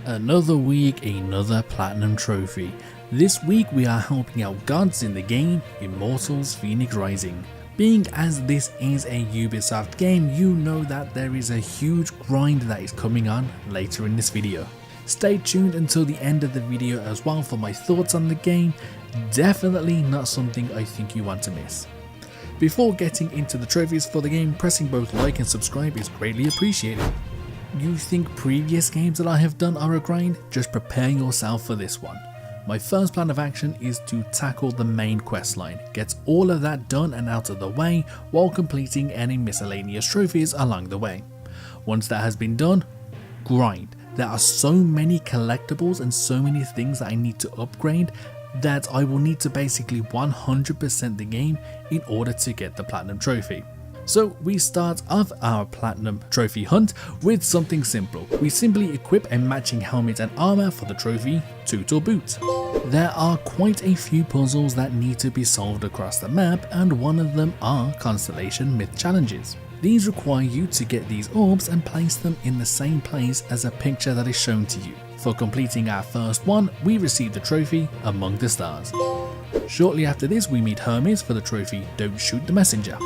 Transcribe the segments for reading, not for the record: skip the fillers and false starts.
Another week, another platinum trophy. This week we are helping out gods in the game Immortals Fenyx Rising. Being as this is a Ubisoft game, you know that there is a huge grind that is coming on later in this video. Stay tuned until the end of the video as well for my thoughts on the game. Definitely not something I think you want to miss. Before getting into the trophies for the game, pressing both like and subscribe is greatly appreciated. You think previous games that I have done are a grind? Just prepare yourself for this one. My first plan of action is to tackle the main quest line, get all of that done and out of the way while completing any miscellaneous trophies along the way. Once that has been done, grind. There are so many collectibles and so many things that I need to upgrade that I will need to basically 100% the game in order to get the platinum trophy. So we start off our platinum trophy hunt with something simple. We simply equip a matching helmet and armor for the trophy suit or boot. There are quite a few puzzles that need to be solved across the map, and one of them are Constellation Myth challenges. These require you to get these orbs and place them in the same place as a picture that is shown to you. For completing our first one, we receive the trophy Among the Stars. Shortly after this, we meet Hermes for the trophy Don't Shoot the Messenger.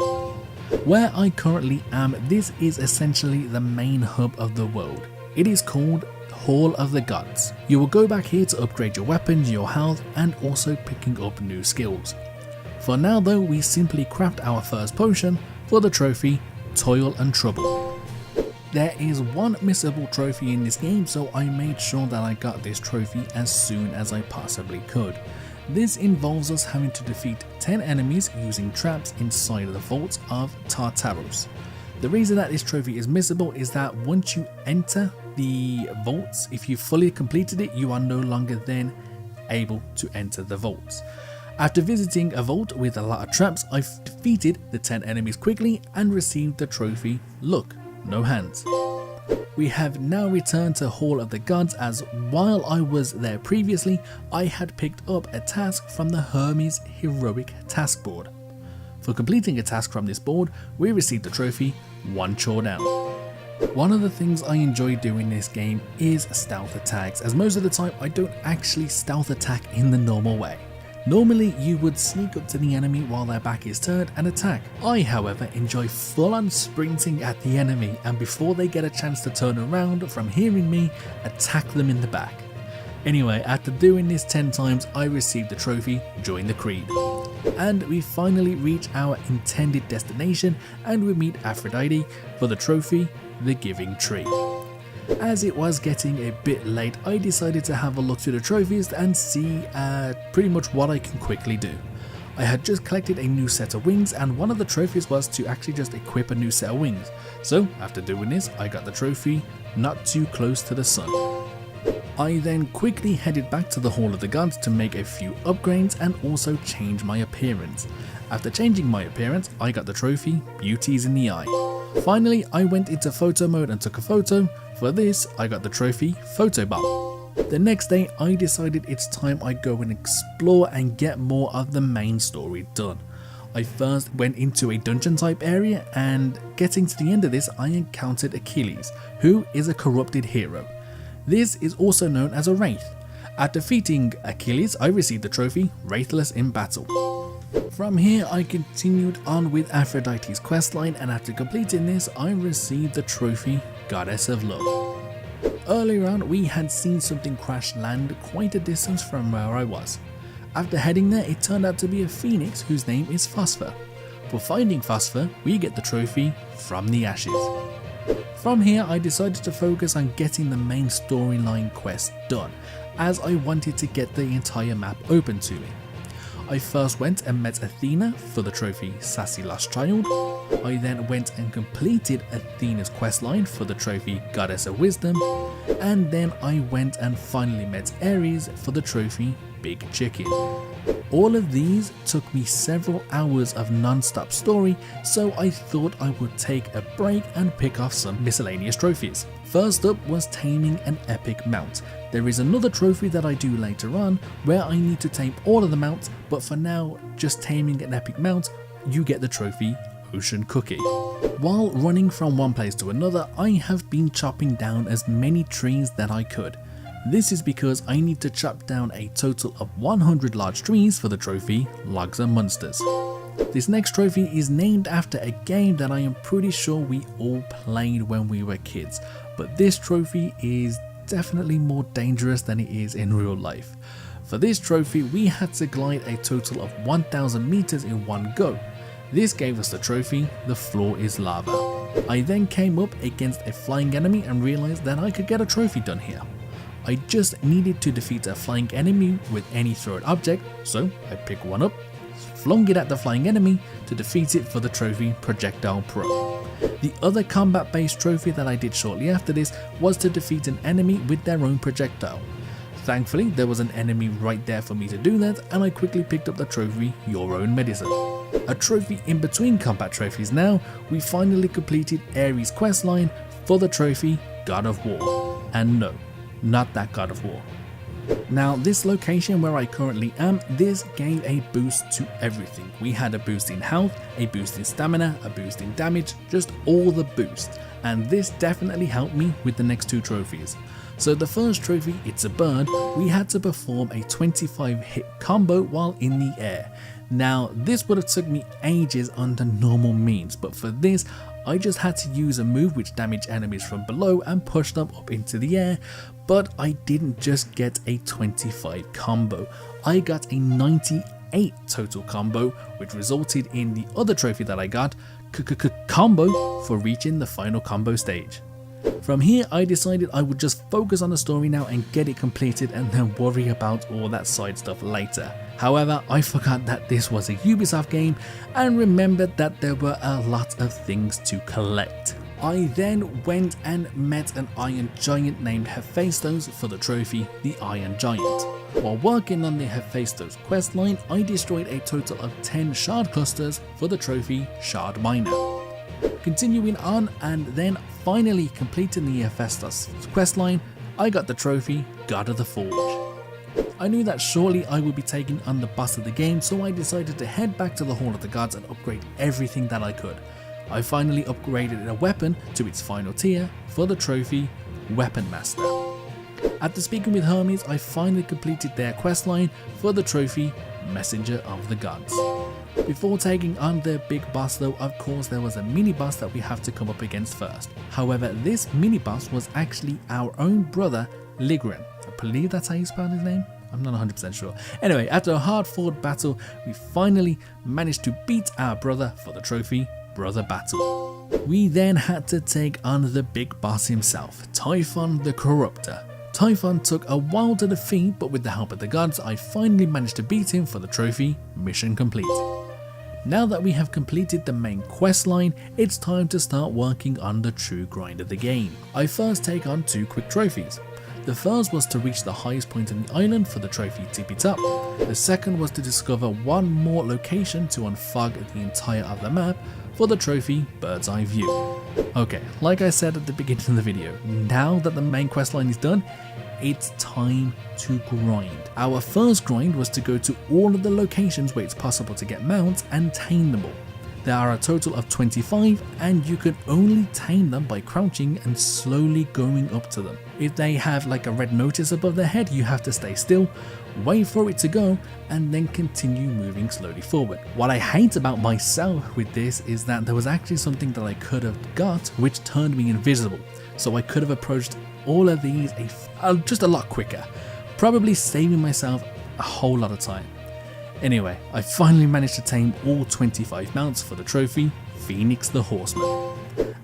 Where I currently am, this is essentially the main hub of the world. It is called Hall of the Gods. You will go back here to upgrade your weapons, your health, and also picking up new skills. For now though, we simply craft our first potion for the trophy Toil and Trouble. There is one missable trophy in this game, so I made sure that I got this trophy as soon as I possibly could. This involves us having to defeat 10 enemies using traps inside of the vaults of Tartarus. The reason that this trophy is missable is that once you enter the vaults, if you fully completed it, you are no longer then able to enter the vaults. After visiting a vault with a lot of traps, I've defeated the 10 enemies quickly and received the trophy Look, No Hands. We have now returned to Hall of the Gods, as while I was there previously, I had picked up a task from the Hermes Heroic Task Board. For completing a task from this board, we received the trophy One Chore Down. One of the things I enjoy doing in this game is stealth attacks, as most of the time I don't actually stealth attack in the normal way. Normally you would sneak up to the enemy while their back is turned and attack. I however enjoy full on sprinting at the enemy, and before they get a chance to turn around from hearing me, attack them in the back. Anyway, after doing this 10 times, I received the trophy Join the Creed. And we finally reach our intended destination and we meet Aphrodite for the trophy The Giving Tree. As it was getting a bit late, I decided to have a look through the trophies and see pretty much what I can quickly do. I had just collected a new set of wings, and one of the trophies was to actually just equip a new set of wings. So after doing this, I got the trophy Not Too Close to the Sun. I then quickly headed back to the Hall of the Gods to make a few upgrades and also change my appearance. After changing my appearance, I got the trophy Beauties in the Eye. Finally, I went into photo mode and took a photo. For this, I got the trophy Photo Bomb. The next day, I decided it's time I go and explore and get more of the main story done. I first went into a dungeon type area, and getting to the end of this, I encountered Achilles, who is a corrupted hero. This is also known as a Wraith. After defeating Achilles, I received the trophy Wraithless in Battle. From here, I continued on with Aphrodite's questline, and after completing this, I received the trophy Goddess of Love. Earlier on, we had seen something crash land quite a distance from where I was. After heading there, it turned out to be a phoenix whose name is Phosphor. For finding Phosphor, we get the trophy From the Ashes. From here, I decided to focus on getting the main storyline quest done, as I wanted to get the entire map open to me. I first went and met Athena for the trophy Sassy Lost Child. I then went and completed Athena's questline for the trophy Goddess of Wisdom, and then I went and finally met Ares for the trophy Big Chicken. All of these took me several hours of non-stop story, so I thought I would take a break and pick off some miscellaneous trophies. First up was taming an epic mount. There is another trophy that I do later on where I need to tame all of the mounts, but for now, just taming an epic mount, you get the trophy Ocean Cookie. While running from one place to another, I have been chopping down as many trees that I could. This is because I need to chop down a total of 100 large trees for the trophy Logs and Monsters. This next trophy is named after a game that I am pretty sure we all played when we were kids, but this trophy is definitely more dangerous than it is in real life. For this trophy we had to glide a total of 1000 meters in one go. This gave us the trophy The Floor is Lava. I then came up against a flying enemy and realized that I could get a trophy done here. I just needed to defeat a flying enemy with any thrown object, so I picked one up, flung it at the flying enemy to defeat it for the trophy Projectile Pro. The other combat based trophy that I did shortly after this was to defeat an enemy with their own projectile. Thankfully there was an enemy right there for me to do that, and I quickly picked up the trophy Your Own Medicine. A trophy in between combat trophies now, we finally completed Ares' questline for the trophy God of War. And no, not that God of War. Now this location where I currently am, this gave a boost to everything. We had a boost in health, a boost in stamina, a boost in damage, just all the boosts, and this definitely helped me with the next two trophies. So the first trophy, It's a Bird, we had to perform a 25 hit combo while in the air. Now this would have took me ages under normal means, but for this I just had to use a move which damaged enemies from below and pushed them up into the air, but I didn't just get a 25 combo, I got a 98 total combo, which resulted in the other trophy that I got, combo, for reaching the final combo stage. From here I decided I would just focus on the story now and get it completed and then worry about all that side stuff later. However, I forgot that this was a Ubisoft game and remembered that there were a lot of things to collect. I then went and met an Iron Giant named Hephaestus for the trophy The Iron Giant. While working on the Hephaestus questline, I destroyed a total of 10 shard clusters for the trophy Shard Miner. Continuing on and then finally completing the Hephaestus questline, I got the trophy God of the Forge. I knew that shortly I would be taking on the boss of the game, so I decided to head back to the Hall of the Gods and upgrade everything that I could. I finally upgraded a weapon to its final tier for the trophy Weapon Master. After speaking with Hermes, I finally completed their questline for the trophy Messenger of the Gods. Before taking on the big boss though, of course there was a mini boss that we have to come up against first. However, this mini boss was actually our own brother Ligren. I believe that's how you spell his name? I'm not 100% sure. Anyway, after a hard fought battle, we finally managed to beat our brother for the trophy Brother Battle. We then had to take on the big boss himself, Typhon the Corruptor. Typhon took a while to defeat, but with the help of the gods, I finally managed to beat him for the trophy Mission Complete. Now that we have completed the main quest line, it's time to start working on the true grind of the game. I first take on two quick trophies. The first was to reach the highest point on the island for the trophy Tippy Top. The second was to discover one more location to unfog the entire of the map for the trophy Bird's Eye View. Okay, like I said at the beginning of the video, now that the main quest line is done, it's time to grind. Our first grind was to go to all of the locations where it's possible to get mounts and tame them all. There are a total of 25 and you can only tame them by crouching and slowly going up to them. If they have like a red notice above their head, you have to stay still, wait for it to go, and then continue moving slowly forward. What I hate about myself with this is that there was actually something that I could have got which turned me invisible. So I could have approached all of these just a lot quicker, probably saving myself a whole lot of time. Anyway, I finally managed to tame all 25 mounts for the trophy Phoenix the Horseman.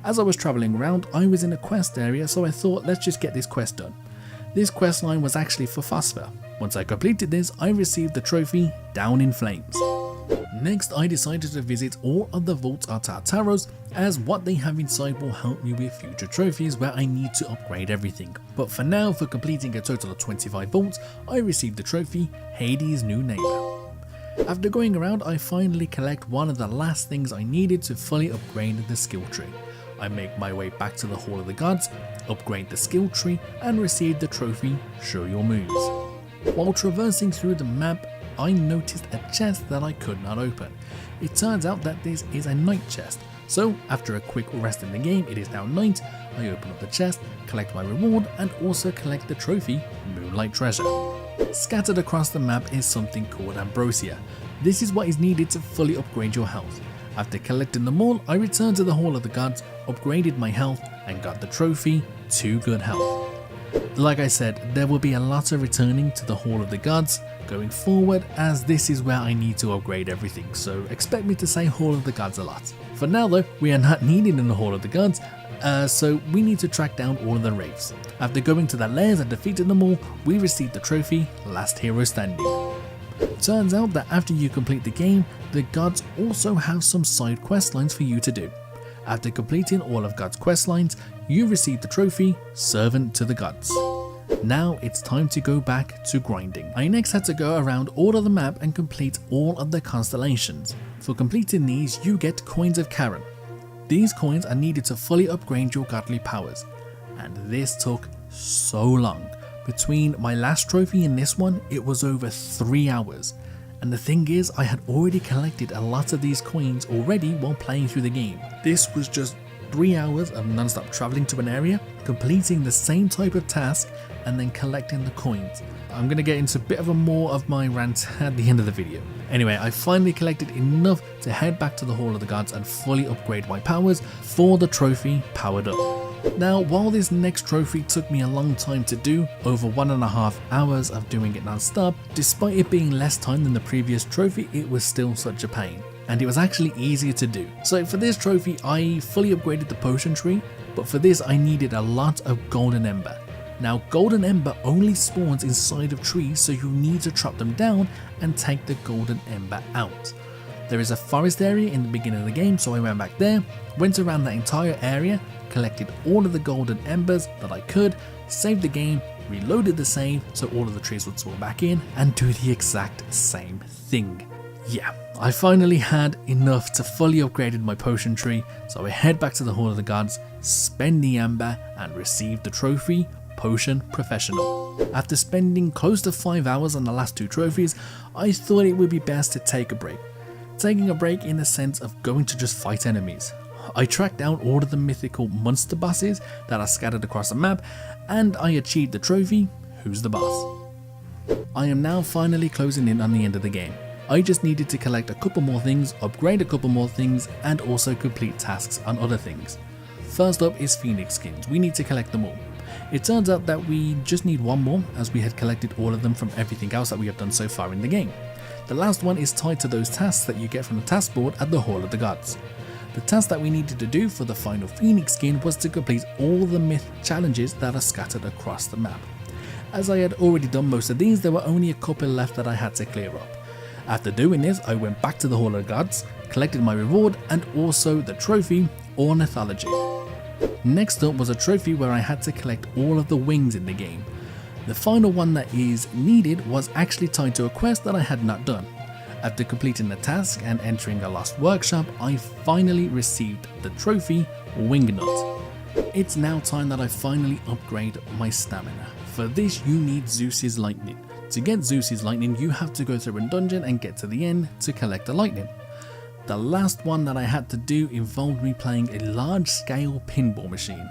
As I was travelling around, I was in a quest area, so I thought let's just get this quest done. This quest line was actually for Phosphor. Once I completed this, I received the trophy Down in Flames. Next, I decided to visit all of the vaults of Tartaros, as what they have inside will help me with future trophies where I need to upgrade everything. But for now, for completing a total of 25 vaults, I received the trophy Hades' New Neighbor. After going around, I finally collect one of the last things I needed to fully upgrade the skill tree. I make my way back to the Hall of the Gods, upgrade the skill tree, and receive the trophy Show Your Moves. While traversing through the map, I noticed a chest that I could not open. It turns out that this is a night chest, so after a quick rest in the game, it is now night, I open up the chest, collect my reward, and also collect the trophy like treasure. Scattered across the map is something called ambrosia. This is what is needed to fully upgrade your health. After collecting them all, I returned to the Hall of the Gods, upgraded my health and got the trophy 2 good health. Like I said, there will be a lot of returning to the Hall of the Gods going forward, as this is where I need to upgrade everything, so expect me to say Hall of the Gods a lot. For now though, we are not needed in the Hall of the Gods, so we need to track down all of the wraiths. After going to their lairs and defeating them all, we received the trophy Last Hero Standing. Turns out that after you complete the game, the gods also have some side quest lines for you to do. After completing all of God's quest lines, you receive the trophy Servant to the Gods. Now it's time to go back to grinding. I next had to go around all of the map and complete all of the constellations. For completing these, you get coins of Karen. These coins are needed to fully upgrade your godly powers, and this took so long. Between my last trophy and this one, it was over 3 hours. And the thing is, I had already collected a lot of these coins already while playing through the game. This was just 3 hours of non-stop traveling to an area, completing the same type of task, and then collecting the coins. I'm going to get into a bit of more of my rant at the end of the video. Anyway, I finally collected enough to head back to the Hall of the Gods and fully upgrade my powers for the trophy Powered Up. Now, while this next trophy took me a long time to do, over 1.5 hours of doing it non-stop, despite it being less time than the previous trophy, it was still such a pain. And it was actually easier to do. So for this trophy, I fully upgraded the potion tree, but for this I needed a lot of golden ember. Now, golden ember only spawns inside of trees, so you need to chop them down and take the golden ember out. There is a forest area in the beginning of the game, so I went back there, went around that entire area, collected all of the golden embers that I could, saved the game, reloaded the save so all of the trees would spawn back in, and do the exact same thing. Yeah, I finally had enough to fully upgraded my potion tree, so I head back to the Hall of the Gods, spend the ember, and receive the trophy Potion Professional. After spending close to 5 hours on the last 2 trophies, I thought it would be best to take a break. Taking a break in the sense of going to just fight enemies. I tracked down all of the mythical monster bosses that are scattered across the map, and I achieved the trophy Who's the Boss. I am now finally closing in on the end of the game. I just needed to collect a couple more things, upgrade a couple more things, and also complete tasks on other things. First up is Phoenix skins. We need to collect them all. It turns out that we just need one more, as we had collected all of them from everything else that we have done so far in the game. The last one is tied to those tasks that you get from the task board at the Hall of the Gods. The task that we needed to do for the final Phoenix skin was to complete all the myth challenges that are scattered across the map. As I had already done most of these, there were only a couple left that I had to clear up. After doing this, I went back to the Hall of the Gods, collected my reward and also the trophy Ornithology. Next up was a trophy where I had to collect all of the wings in the game. The final one that is needed was actually tied to a quest that I had not done. After completing the task and entering a lost workshop, I finally received the trophy Wingnut. It's now time that I finally upgrade my stamina. For this you need Zeus's lightning. To get Zeus's lightning, you have to go through a dungeon and get to the end to collect the lightning. The last one that I had to do involved me playing a large-scale pinball machine.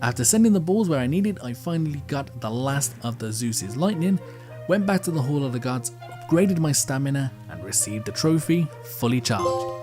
After sending the balls where I needed, I finally got the last of the Zeus's lightning, went back to the Hall of the Gods, upgraded my stamina, and received the trophy fully charged.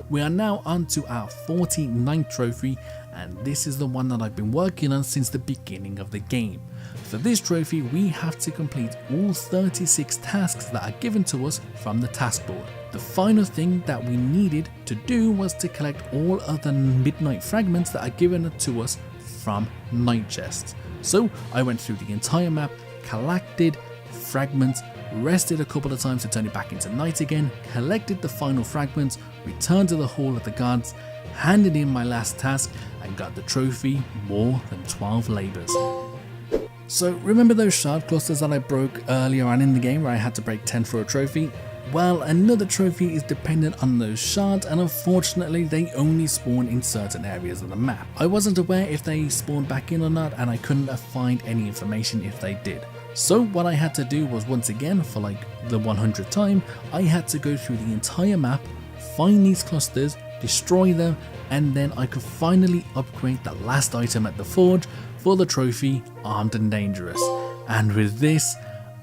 We are now on to our 49th trophy, and this is the one that I've been working on since the beginning of the game. For this trophy, we have to complete all 36 tasks that are given to us from the task board. The final thing that we needed to do was to collect all of the midnight fragments that are given to us from night chests. So I went through the entire map, collected fragments, rested a couple of times to turn it back into night again, collected the final fragments, returned to the Hall of the Gods, handed in my last task, and got the trophy More Than 12 Labors. So remember those shard clusters that I broke earlier on in the game where I had to break 10 for a trophy? Well, another trophy is dependent on those shards, and unfortunately they only spawn in certain areas of the map. I wasn't aware if they spawned back in or not, and I couldn't find any information if they did. So what I had to do was, once again, for like the 100th time, I had to go through the entire map, find these clusters, destroy them, and then I could finally upgrade the last item at the forge for the trophy Armed and Dangerous. And with this,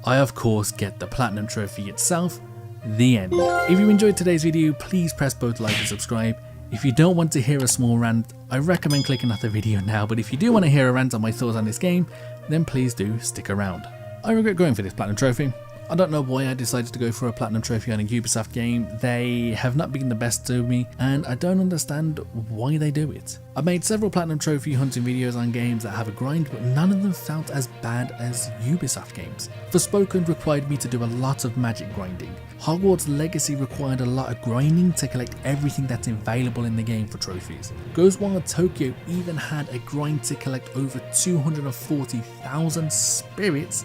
I of course get the platinum trophy itself, the end. If you enjoyed today's video, please press both like and subscribe. If you don't want to hear a small rant, I recommend clicking off the video now, but if you do want to hear a rant on my thoughts on this game, then please do stick around. I regret going for this platinum trophy. I don't know why I decided to go for a platinum trophy on a Ubisoft game. They have not been the best to me, and I don't understand why they do it. I made several platinum trophy hunting videos on games that have a grind, but none of them felt as bad as Ubisoft games. Forspoken required me to do a lot of magic grinding. Hogwarts Legacy required a lot of grinding to collect everything that's available in the game for trophies. Ghostwire Tokyo even had a grind to collect over 240,000 spirits,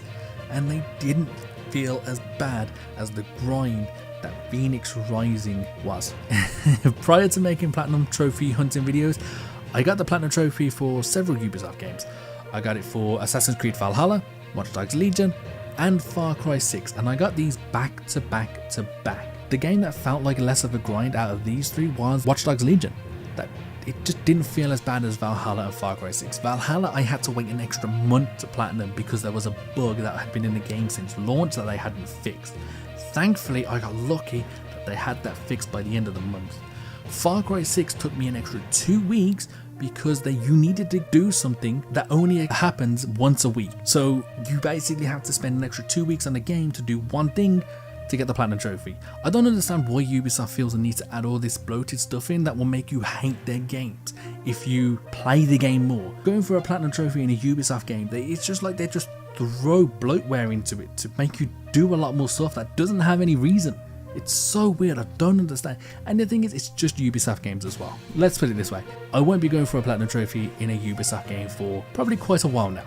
and they didn't feel as bad as the grind that Fenyx Rising was. Prior to making platinum trophy hunting videos, I got the platinum trophy for several Ubisoft games. I got it for Assassin's Creed Valhalla, Watch Dogs Legion, and Far Cry 6, and I got these back to back to back. The game that felt like less of a grind out of these three was Watch Dogs Legion. It just didn't feel as bad as Valhalla and Far Cry 6. Valhalla, I had to wait an extra month to platinum because there was a bug that had been in the game since launch that they hadn't fixed. Thankfully, I got lucky that they had that fixed by the end of the month. Far Cry 6 took me an extra 2 weeks because you needed to do something that only happens once a week. So you basically have to spend an extra 2 weeks on the game to do one thing to get the platinum trophy. I don't understand why Ubisoft feels the need to add all this bloated stuff in that will make you hate their games if you play the game more. Going for a platinum trophy in a Ubisoft game, it's just like they just throw bloatware into it to make you do a lot more stuff that doesn't have any reason. It's so weird, I don't understand. And the thing is, it's just Ubisoft games as well. Let's put it this way, I won't be going for a platinum trophy in a Ubisoft game for probably quite a while now.